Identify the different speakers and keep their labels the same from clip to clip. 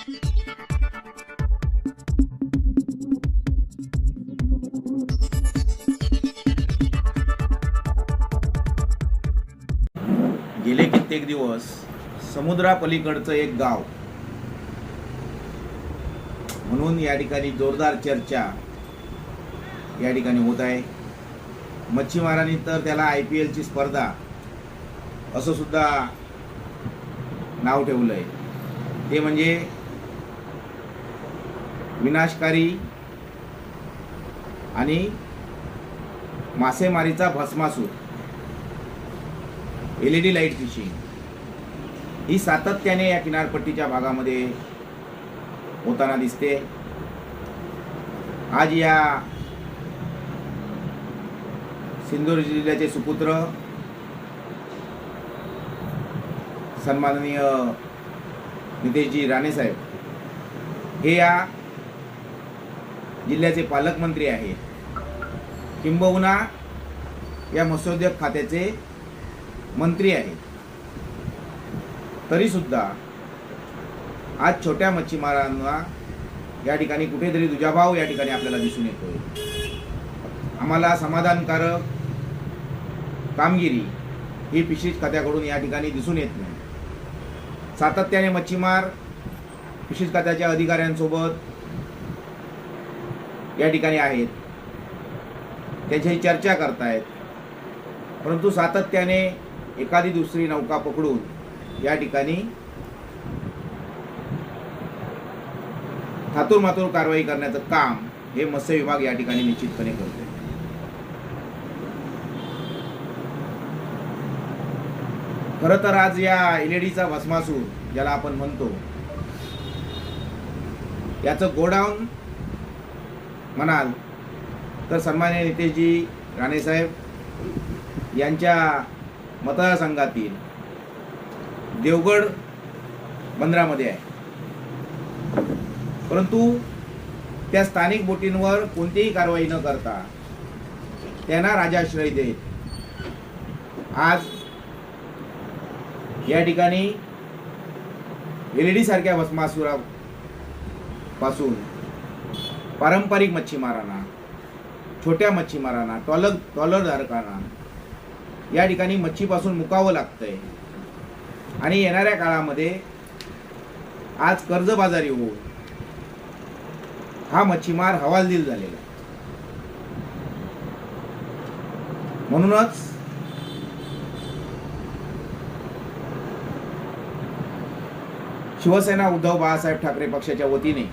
Speaker 1: गेले कित्येक दिवस समुद्रापलीकडचं एक गाव म्हणून या ठिकाणी जोरदार चर्चा या ठिकाणी होत आहे. मच्छीमारांनी तर त्याला IPL ची स्पर्धा असं सुद्धा नाव ठेवलंय. ते म्हणजे विनाशकारी आणि मासेमारीचा भस्मासूर LED लाईट फिशिंग ही सातत्याने या किनारपट्टीच्या भागामध्ये होताना दिसते. आज या सिंधुदुर्ग जिल्ह्याचे सुपुत्र सन्माननीय नितेशजी राणे साहेब हे या जिल्ह्याचे पालकमंत्री आहेत, किंबहुना या मत्स्योद्योग खात्याचे मंत्री आहेत. तरी सुद्धा आज छोट्या मच्छीमारांना या ठिकाणी कुठेतरी दुजाभाव या ठिकाणी आपल्याला दिसून येतोय. आम्हाला समाधानकारक कामगिरी ही फिशरीज खात्याकडून या ठिकाणी दिसून येत नाही. सातत्याने मच्छीमार फिशरीज खात्याच्या अधिकाऱ्यांसोबत या ठिकाणी आहेत, त्यांच्याशी चर्चा करतायत, परंतु सातत्याने एखादी दुसरी नौका पकडून या ठिकाणी थातूरमातूर कारवाई करण्याचं काम हे मत्स्य विभाग या ठिकाणी निश्चितपणे करते. खरं तर आज या LEDचा भस्मासूर ज्याला आपण म्हणतो याचं गोडाऊन म्हणाल तर सन्माननीय नितेशजी राणे साहेब यांच्या मतदारसंघातील देवगड बंदरामध्ये आहे. परंतु त्या स्थानिक बोटींवर कोणतीही कारवाई न करता त्यांना राजाश्रय देत आज या ठिकाणी LED सारख्या भस्मासुरापासून पारंपरिक मच्छीमारांना, छोट्या मच्छीमारांना, ट्रॉलर धारकांना या ठिकाणी मच्छीपासून मुकावं लागतंय. आणि येणाऱ्या काळामध्ये आज कर्जबाजारी होऊन हा मच्छीमार हवालदिल झालेला. म्हणूनच शिवसेना उद्धव बाळासाहेब ठाकरे पक्षाच्या वतीने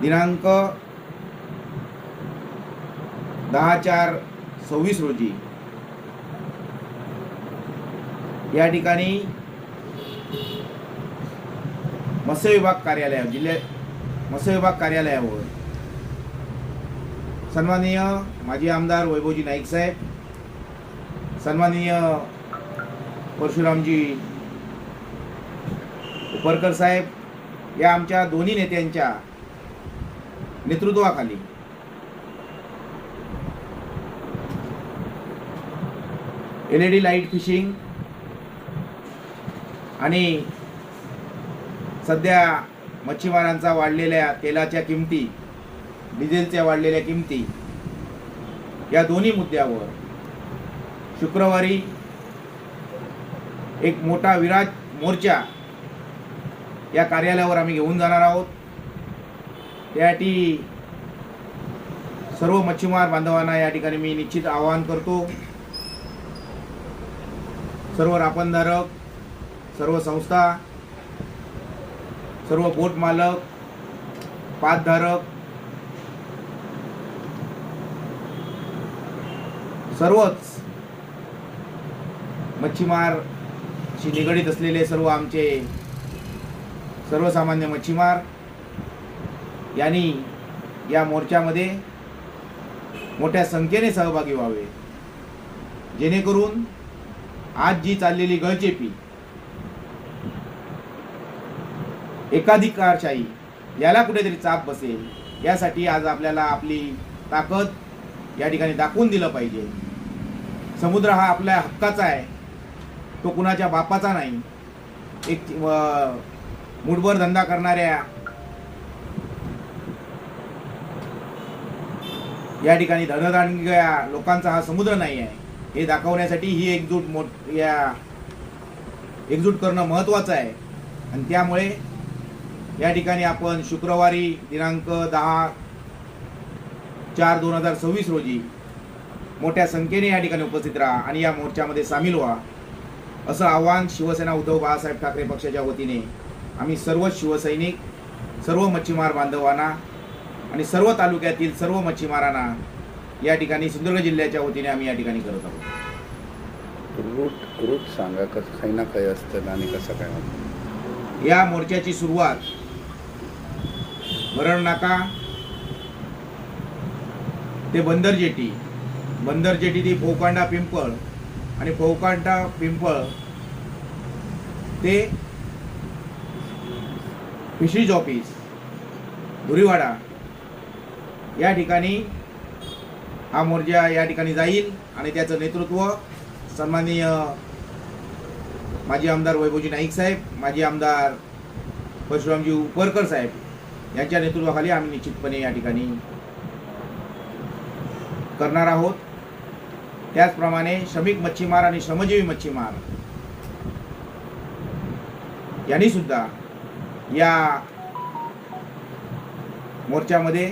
Speaker 1: दिनांक 10/4/26 रोजी या ठिकाणी मत्स्य विभाग कार्यालयावर जिल्ह्यात मत्स्य विभाग कार्यालयावर सन्माननीय माजी आमदार वैभवजी नाईक साहेब, सन्माननीय परशुरामजी उपरकर साहेब या आमच्या दोन्ही नेत्यांच्या नेतृत्वाखाली LED लाईट फिशिंग आणि सध्या मच्छीमारांचा वाढलेल्या तेलाच्या किमती, डिझेलच्या वाढलेल्या किमती या दोन्ही मुद्द्यावर शुक्रवारी एक मोठा विराट मोर्चा या कार्यालयावर आम्ही घेऊन जाणार आहोत. त्यासाठी सर्व मच्छीमार बांधवांना या ठिकाणी मी निश्चित आवाहन करतो. सर्व रापणधारक, सर्व संस्था, सर्व बोट मालक, पातधारक, सर्वच मच्छीमारशी निगडीत असलेले सर्व आमचे सर्वसामान्य मच्छीमार यांनी या मोर्चामध्ये मोठ्या संख्येने सहभागी व्हावे, जेणेकरून आज जी चाललेली गळचेपी, एकाधिकारशाही याला कुठेतरी चाप बसेल, यासाठी आज आपल्याला आपली ताकद या ठिकाणी दाखवून दिलं पाहिजे. समुद्र हा आपल्या हक्काचा आहे, तो कुणाच्या बापाचा नाही. एक मुठभर धंदा करणाऱ्या या ठिकाणी धनदानग्या लोकांचा हा समुद्र नाही आहे हे दाखवण्यासाठी ही एकजूट करणं महत्त्वाचं आहे. आणि त्यामुळे या ठिकाणी आपण शुक्रवारी दिनांक 10/4/2026 रोजी मोठ्या संख्येने या ठिकाणी उपस्थित राहा आणि या मोर्चामध्ये सामील व्हा असं आवाहन शिवसेना उद्धव बाळासाहेब ठाकरे पक्षाच्या वतीने आम्ही सर्व शिवसैनिक, सर्व मच्छीमार बांधवांना आणि सर्व तालुक्यातील सर्व मच्छीमारांना या ठिकाणी सिंधुदुर्ग जिल्ह्याच्या वतीने आम्ही या ठिकाणी करत आहोत.
Speaker 2: रूट सांगा, कसं काही ना काही असतं आणि कसं काय होतं.
Speaker 1: या मोर्चाची सुरुवात मरण नाका ते बंदर जेटी ती पोकांडा पिंपळ आणि पोकांडा पिंपळ ते फिशरीज ऑफिस धुरीवाडा या ठिकाणी हा मोर्चा या ठिकाणी जाईल आणि त्याचं नेतृत्व सन्माननीय माजी आमदार वैभवजी नाईक साहेब, माजी आमदार परशुरामजी उपरकर साहेब यांच्या नेतृत्वाखाली आम्ही निश्चितपणे या ठिकाणी करणार आहोत. त्याचप्रमाणे श्रमिक मच्छीमार आणि श्रमजीवी मच्छीमार यांनी सुद्धा या मोर्चामध्ये